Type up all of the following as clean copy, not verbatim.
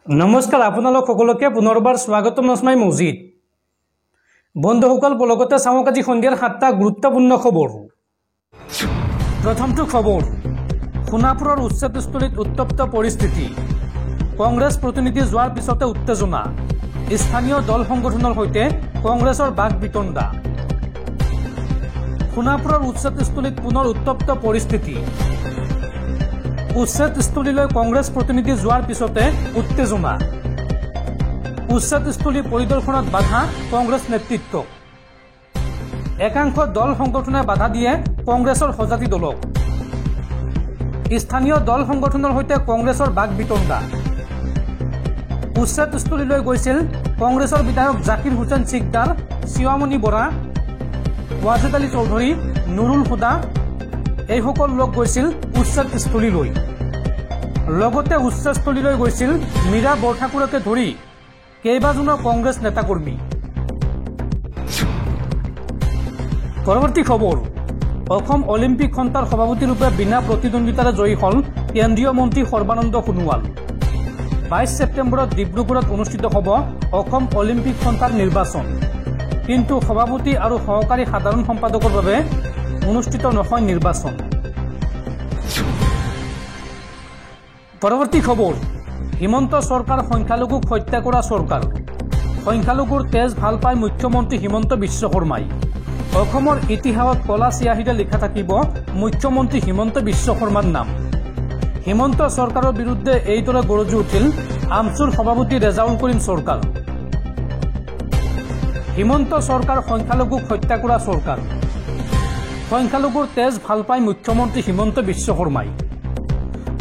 নমস্কাৰ আপোনালোক সকলোকে পুনৰবাৰ স্বাগতম নস্মাই মজিদ বন্ধুসকল লগতে চাওক আজি সন্ধিয়াৰ 7টা গুৰুত্বপূৰ্ণ খবৰ। প্ৰথমটো খবৰ, সোণাপুৰৰ উচ্ছেদস্থলীত উত্তপ্ত পৰিস্থিতি, কংগ্ৰেছ প্ৰতিনিধি যোৱাৰ পিছতে উত্তেজনা, স্থানীয় দল সংগঠনৰ সৈতে কংগ্ৰেছৰ বাক বিতণ্ডা। সোণাপুৰৰ উচ্ছেদস্থলীত পুনৰ উত্তপ্ত পৰিস্থিতি, উচ্ছেদস্থলীলৈ কংগ্ৰেছ প্ৰতিনিধি যোৱাৰ পিছতে উত্তেজনা, উচ্ছেদস্থলী পৰিদৰ্শনত বাধা কংগ্ৰেছ নেতৃত্বক, একাংশ দল সংগঠনে বাধা দিয়ে কংগ্ৰেছৰ সজাতি দলক, স্থানীয় দল সংগঠনৰ সৈতে কংগ্ৰেছৰ বাক বিতণ্ডা। উচ্ছেদস্থলীলৈ গৈছিল কংগ্ৰেছৰ বিধায়ক জাকিৰ হুছেইন চিকদাৰ, শিৱামণি বৰা, ৱাজেদ আলী চৌধুৰী, নুৰুল হুদা, এইসকল লোক গৈছিল উচ্ছেদস্থলীলৈ। লগতে উচ্ছেদস্থলীলৈ গৈছিল মীৰা বৰঠাকুৰকে ধৰি কেইবাজনো কংগ্ৰেছ নেতাকৰ্মী। পৰৱৰ্তী খবৰ, অসম অলিম্পিক সন্থাৰ সভাপতিৰূপে বিনা প্ৰতিদ্বন্দ্বিতাৰে জয়ী হ'ল কেন্দ্ৰীয় মন্ত্ৰী সৰ্বানন্দ সোণোৱাল। 22 ছেপ্টেম্বৰত ডিব্ৰুগড়ত অনুষ্ঠিত হ'ব অসম অলিম্পিক সন্থাৰ নিৰ্বাচন, কিন্তু সভাপতি আৰু সহকাৰী সাধাৰণ সম্পাদকৰ বাবে অনুষ্ঠিত নহয় নিৰ্বাচন। পৰৱৰ্তী খবৰ, হিমন্ত চৰকাৰ সংখ্যালঘুক হত্যা কৰা চৰকাৰ, সংখ্যালঘুৰ তেজ ভাল পায় মুখ্যমন্ত্ৰী হিমন্ত বিশ্ব শৰ্মাই। অসমৰ ইতিহাসত কলা চিয়াহীৰে লিখা থাকিব মুখ্যমন্ত্ৰী হিমন্ত বিশ্ব শৰ্মাৰ নাম। হিমন্ত চৰকাৰৰ বিৰুদ্ধে এইদৰে গৰজি উঠিল আমচুৰ সভাপতি ৰেজাউল কৰিম চৰকাৰ। হিমন্ত চৰকাৰ সংখ্যালঘুক হত্যা কৰা চৰকাৰ, সংখ্যালঘুৰ তেজ ভাল পায় মুখ্যমন্ত্ৰী হিমন্ত বিশ্ব শৰ্মাই।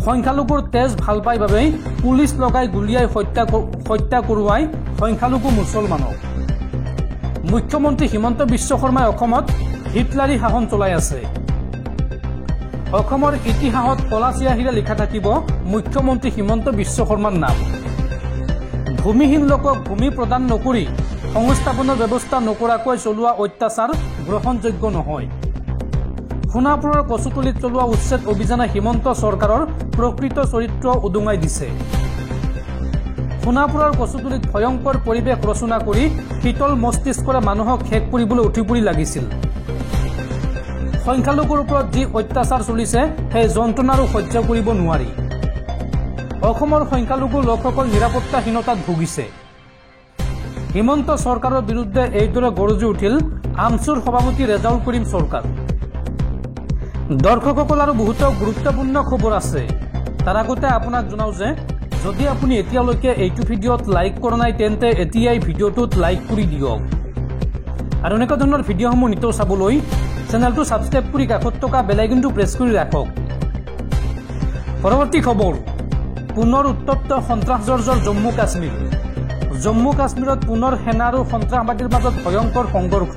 সংখ্যালঘুৰ তেজ ভাল পাই বাবেই পুলিচ লগাই গুলিয়াই হত্যা কৰোৱাই সংখ্যালঘু মুছলমানক। মুখ্যমন্ত্ৰী হিমন্ত বিশ্ব শৰ্মাই অসমত হিটলাৰী শাসন চলাই আছে। অসমৰ ইতিহাসত কলা চিয়াহীৰে লিখা থাকিব মুখ্যমন্ত্ৰী হিমন্ত বিশ্ব শৰ্মাৰ নাম। ভূমিহীন লোকক ভূমি প্ৰদান নকৰি সংস্থাপনৰ ব্যৱস্থা নকৰাকৈ চলোৱা অত্যাচাৰ গ্ৰহণযোগ্য নহয়। সোণাপুৰৰ কচুতলিত চলোৱা উচ্ছেদ অভিযানে হিমন্ত চৰকাৰৰ প্ৰকৃত চৰিত্ৰ উদঙাই দিছে। সোণাপুৰৰ কচুতলিত ভয়ংকৰ পৰিৱেশ ৰচনা কৰি শীতল মস্তিষ্কৰে মানুহক শেষ কৰিবলৈ উঠি পৰি লাগিছিল। সংখ্যালঘুৰ ওপৰত যি অত্যাচাৰ চলিছে সেই যন্ত্ৰণাৰো সহ্য কৰিব নোৱাৰি। অসমৰ সংখ্যালঘু লোকসকল নিৰাপত্তাহীনতাত ভুগিছে। হিমন্ত চৰকাৰৰ বিৰুদ্ধে এইদৰে গৰজি উঠিল আমচুৰ সভাপতি ৰেজাউল কৰিম চৰকাৰ। দৰ্শকসকল আৰু বহুতো গুৰুত্বপূৰ্ণ খবৰ আছে। তাৰ আগতে আপোনাক জনাওঁ যে যদি আপুনি এতিয়ালৈকে এইটো ভিডিঅ'ত লাইক কৰা নাই তেন্তে এতিয়াই ভিডিঅ'টোত লাইক কৰি দিয়ক আৰু এনেকুৱা ধৰণৰ ভিডিঅ'সমূহ নিতৌ চাবলৈ চেনেলটো ছাবস্ক্ৰাইব কৰি কাষত থকা বেল আইকনটো প্ৰেছ কৰি ৰাখক। পৰৱৰ্তী খবৰ, পুনৰ উত্তপ্ত সন্ত্ৰাসজৰ্জৰ জম্মু কাশ্মীৰ। জম্মু কাশ্মীৰত পুনৰ সেনা আৰু সন্ত্ৰাসবাদীৰ মাজত ভয়ংকৰ সংঘৰ্ষ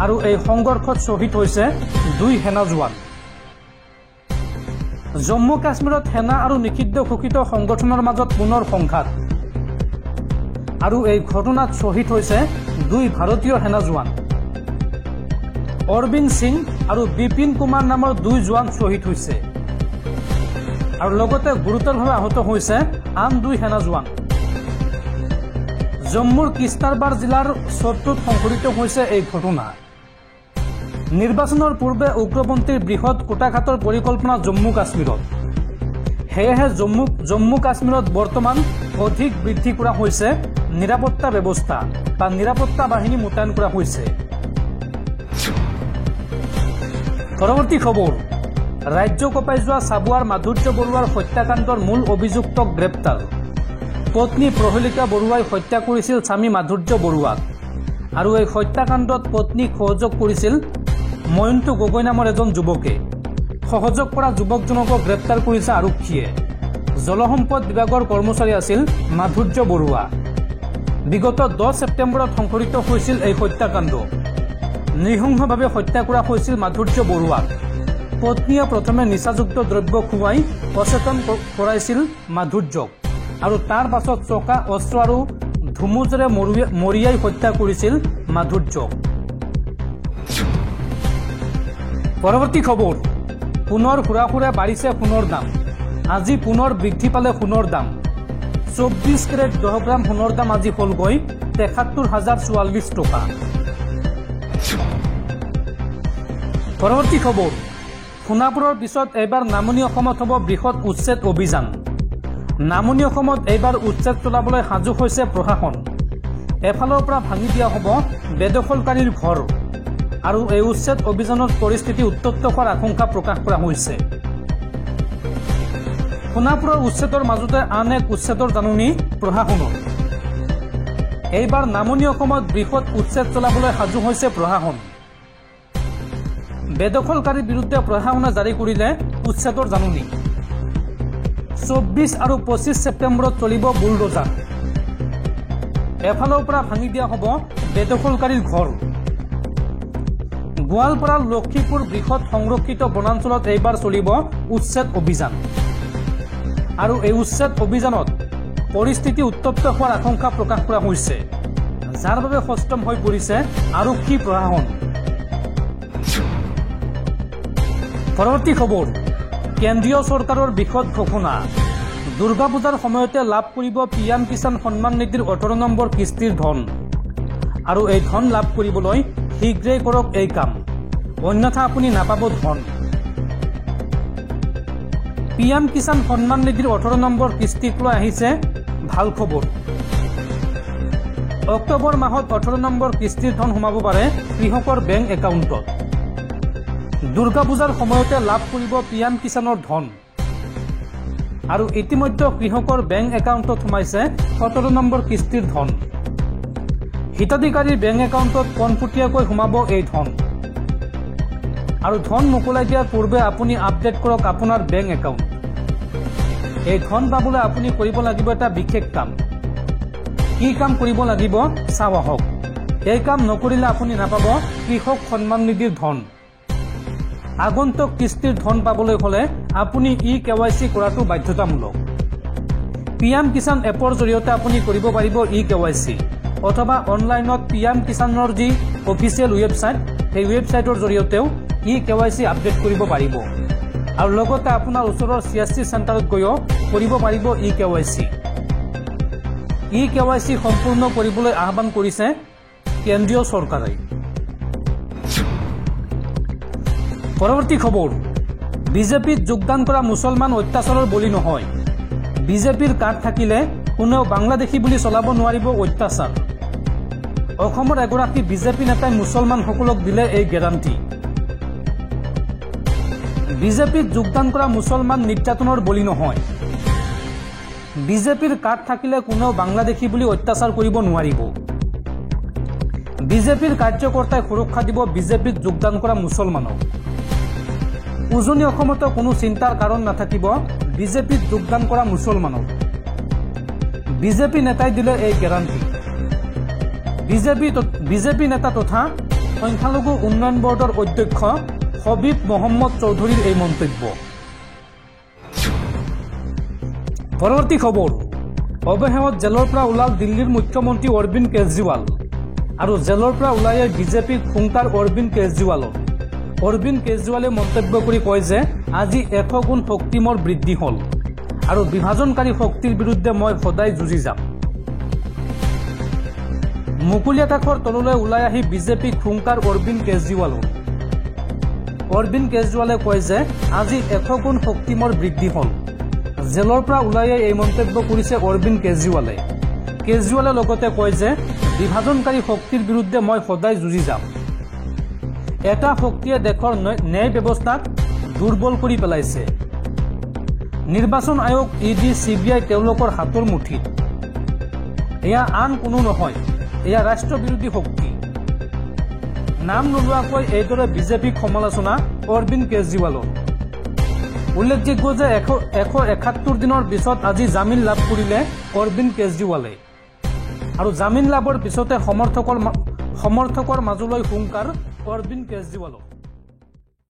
আৰু এই সংঘৰ্ষত শ্বহীদ হৈছে 2 সেনা জোৱান। জম্মু কাশ্মীৰত সেনা আৰু নিষিদ্ধ ঘোষিত সংগঠনৰ মাজত পুনৰ সংঘাত আৰু এই ঘটনাত শ্বহীদ হৈছে 2 ভাৰতীয় সেনা জোৱান। অৰবিন্দ সিং আৰু বিপিন কুমাৰ নামৰ 2 জোৱান শ্বহীদ হৈছে আৰু লগতে গুৰুতৰভাৱে আহত হৈছে আন 2 সেনা জোৱান। জম্মুৰ কিষ্টাৰবাৰ জিলাৰ চৰ্টুত সংঘটিত হৈছে এই ঘটনা। নিৰ্বাচনৰ পূৰ্বে উগ্ৰপন্থীৰ বৃহৎ কুটাঘাতৰ পৰিকল্পনা জম্মু কাশ্মীৰত। সেয়েহে জম্মু কাশ্মীৰত বৰ্তমান অধিক বৃদ্ধি কৰা হৈছে নিৰাপত্তা ব্যৱস্থা বা নিৰাপত্তা বাহিনী মোতায়েন কৰা হৈছে। পৰৱৰ্তী খবৰ, ৰাজ্য কঁপাই যোৱা চাবুৱাৰ মাধুৰ্য বৰুৱাৰ হত্যাকাণ্ডৰ মূল অভিযুক্তক গ্ৰেপ্তাৰ। পত্নী প্ৰহেলিকা বৰুৱাই হত্যা কৰিছিল স্বামী মাধুৰ্য বৰুৱাক আৰু এই হত্যাকাণ্ডত পত্নীক সহযোগ কৰিছিল ময়ন্তু গগৈ নামৰ এজন যুৱকে। সহযোগ কৰা যুৱকজনকক গ্ৰেপ্তাৰ কৰিছে আৰক্ষীয়ে। জলসম্পদ বিভাগৰ কৰ্মচাৰী আছিল মাধুৰ্য বৰুৱা। বিগত 10 ছেপ্টেম্বৰত সংঘটিত হৈছিল এই হত্যাকাণ্ড। নৃশংসভাৱে হত্যা কৰা হৈছিল মাধুৰ্য বৰুৱাক। পত্নীয়ে প্ৰথমে নিচাযুক্ত দ্ৰব্য খুৱাই অচেতন কৰাইছিল মাধুৰ্যক আৰু তাৰ পাছত চকা অস্ত্ৰ আৰু ধুমুজেৰে মৰিয়াই হত্যা কৰিছিল মাধুৰ্যক। পৰৱৰ্তী খবৰ, পুনৰ হুৰা হুৰে বাঢ়িছে সোণৰ দাম। আজি পুনৰ বৃদ্ধি পালে সোণৰ দাম। 24 কেৰেট 10 গ্ৰাম সোণৰ দাম আজি হ'লগৈ ৭৩,০৪৪ টকা। পৰৱৰ্তী খবৰ, সোণাপুৰৰ পিছত এইবাৰ নামনি অসমত হ'ব বৃহৎ উচ্ছেদ অভিযান। নামনি অসমত এইবাৰ উচ্ছেদ চলাবলৈ সাজু হৈছে প্ৰশাসন। এফালৰ পৰা ভাঙি দিয়া হ'ব বেদখলকাৰীৰ ঘৰ আৰু এই উচ্ছেদ অভিযানত পৰিস্থিতি উত্তপ্ত হোৱাৰ আশংকা প্ৰকাশ কৰা হৈছে। সোণাপুৰৰ উচ্ছেদৰ মাজতে আন এক উচ্ছেদৰ জাননী প্ৰশাসনৰ। এইবাৰ নামনি অসমত বৃহৎ উচ্ছেদ চলাবলৈ সাজু হৈছে প্ৰশাসন। বেদখলকাৰীৰ বিৰুদ্ধে প্ৰশাসনে জাৰি কৰিলে উচ্ছেদৰ জাননী। 24 আৰু 25 ছেপ্টেম্বৰত চলিব বুলডোজাৰ। এফালৰ পৰা ভাঙি দিয়া হ'ব বেদখলকাৰীৰ ঘৰ। গোৱালপাৰাৰ লক্ষীপুৰ বৃহৎ সংৰক্ষিত বনাঞ্চলত এইবাৰ চলিব উচ্ছেদ অভিযান আৰু এই উচ্ছেদ অভিযানত পৰিস্থিতি উত্তপ্ত হোৱাৰ আশংকা প্ৰকাশ কৰা হৈছে, যাৰ বাবে সষ্টম হৈ পৰিছে আৰক্ষী প্ৰশাসন। পৰৱৰ্তী খবৰ, কেন্দ্ৰীয় চৰকাৰৰ বৃহৎ ঘোষণা। দুৰ্গা পূজাৰ সময়তে লাভ কৰিব পিএম কিষাণ সন্মান নিধিৰ 18 নম্বৰ কিস্তিৰ ধন আৰু এই ধন লাভ কৰিবলৈ শীঘ্ৰেই কৰক এই কাম, অন্যথা আপুনি নাপাব ধন। পিএম কিষাণ সন্মান নিধিৰ 18 নম্বৰ কিস্তিক লৈ আহিছে ভাল খবৰ। অক্টোবৰ মাহত 18 নম্বৰ কিস্তিৰ ধন সোমাব পাৰে কৃষকৰ বেংক একাউণ্টত। দুৰ্গা পূজাৰ সময়তে লাভ কৰিব পিএম কিষাণৰ ধন আৰু ইতিমধ্যে কৃষকৰ বেংক একাউণ্টত সোমাইছে 17 নম্বৰ কিস্তিৰ ধন। হিতাধিকাৰীৰ বেংক একাউণ্টত পোনপটীয়াকৈ সোমাব এই ধন আৰু ধন মোকলাই দিয়াৰ পূৰ্বে আপুনি আপডেট কৰক আপোনাৰ বেংক একাউণ্ট। এই ধন পাবলৈ আপুনি কৰিব লাগিব এটা বিশেষ কাম। কি কাম কৰিব লাগিব চাওঁ আহক। এই কাম নকৰিলে আপুনি নাপাব কৃষক সন্মান নিধিৰ ধন। আগন্তুক কিস্তিৰ ধন পাবলৈ হ'লে আপুনি KYC কৰাটো বাধ্যতামূলক। পিএম কিষাণ এপৰ জৰিয়তে আপুনি কৰিব পাৰিব KYC অথবা অনলাইনত পিএম কিষাণৰ যি অফিচিয়েল ৱেবছাইট, সেই ৱেবছাইটৰ জৰিয়তেও KYC আপডেট কৰিব পাৰিব আৰু লগতে আপোনাৰ ওচৰৰ CSC চেণ্টাৰত গৈও কৰিব পাৰিব KYC। KYC সম্পূৰ্ণ কৰিবলৈ আহ্বান কৰিছে কেন্দ্ৰীয় চৰকাৰে। পৰৱৰ্তী খবৰ, বিজেপিত যোগদান কৰা মুছলমান অত্যাচাৰৰ বলি নহয়। বিজেপিৰ কাৰ্ড থাকিলে কোনেও বাংলাদেশী বুলি চলাব নোৱাৰিব অত্যাচাৰ। অসমৰ এগৰাকী বিজেপি নেতাই মুছলমানসকলক দিলে এই গেৰাণ্টি। বিজেপিত যোগদান কৰা মুছলমান নিৰ্যাতনৰ বলি নহয়। বিজেপিৰ কাৰ্ড থাকিলে কোনেও বাংলাদেশী বুলি অত্যাচাৰ কৰিব নোৱাৰিব। বিজেপিৰ কাৰ্যকৰ্তাই সুৰক্ষা দিব বিজেপিত যোগদান কৰা মুছলমানক। উজনি অসমতো কোনো চিন্তাৰ কাৰণ নাথাকিব বিজেপিত যোগদান কৰা মুছলমানক। বিজেপি নেতাই দিলে এই গেৰাণ্টি। বিজেপি নেতা তথা সংখ্যালঘু উন্নয়ন বৰ্ডৰ অধ্যক্ষ হবিব মহম্মদ চৌধুৰীৰ এই মন্তব্য। পৰৱৰ্তী খবৰ, অৱশেষত জেলৰ পৰা ওলাল দিল্লীৰ মুখ্যমন্ত্ৰী অৰবিন্দ কেজৰিৱাল আৰু জেলৰ পৰা ওলাই বিজেপিক হুংকাৰ অৰবিন্দ কেজৰিৱালৰ। অৰবিন্দ কেজৰিৱালে মন্তব্য কৰি কয় যে আজি 100 গুণ শক্তি মোৰ বৃদ্ধি হ'ল আৰু বিভাজনকাৰী শক্তিৰ বিৰুদ্ধে মই সদায় যুঁজি যাম। মুকলি আকাশৰ তললৈ ওলাই আহি বিজেপিক হুংকাৰ অৰবিন্দ কেজৰিৱালৰ। অৰবিন্দ কেজৰিৱালে কয় যে আজি 100 গুণ শক্তি মোৰ বৃদ্ধি হ'ল। জেলৰ পৰা ওলাই এই মন্তব্য কৰিছে অৰবিন্দ কেজৰিৱালে। কেজৰিৱালে লগতে কয় যে বিভাজনকাৰী শক্তিৰ বিৰুদ্ধে মই সদায় যুঁজি যাম। এটা শক্তিয়ে দেশৰ ন্যায় ব্যৱস্থাক দুৰ্বল কৰি পেলাইছে। নিৰ্বাচন আয়োগ, ED, CBI তেওঁলোকৰ হাতৰ মুঠিত। এয়া আন কোনো নহয়, এয়া ৰাষ্ট্ৰবিৰোধী শক্তি। নাম নোলোৱাকৈ এইদৰে বিজেপিক সমালোচনা অৰবিন্দ কেজৰিৱালৰ। উল্লেখযোগ্য যে 171 দিনৰ পিছত আজি জামিন লাভ কৰিলে অৰবিন্দ কেজৰিৱালে আৰু জামিন লাভৰ পিছতে সমৰ্থকৰ মাজলৈ হুংকাৰ অৰবিন্দ কেজৰিৱালৰ।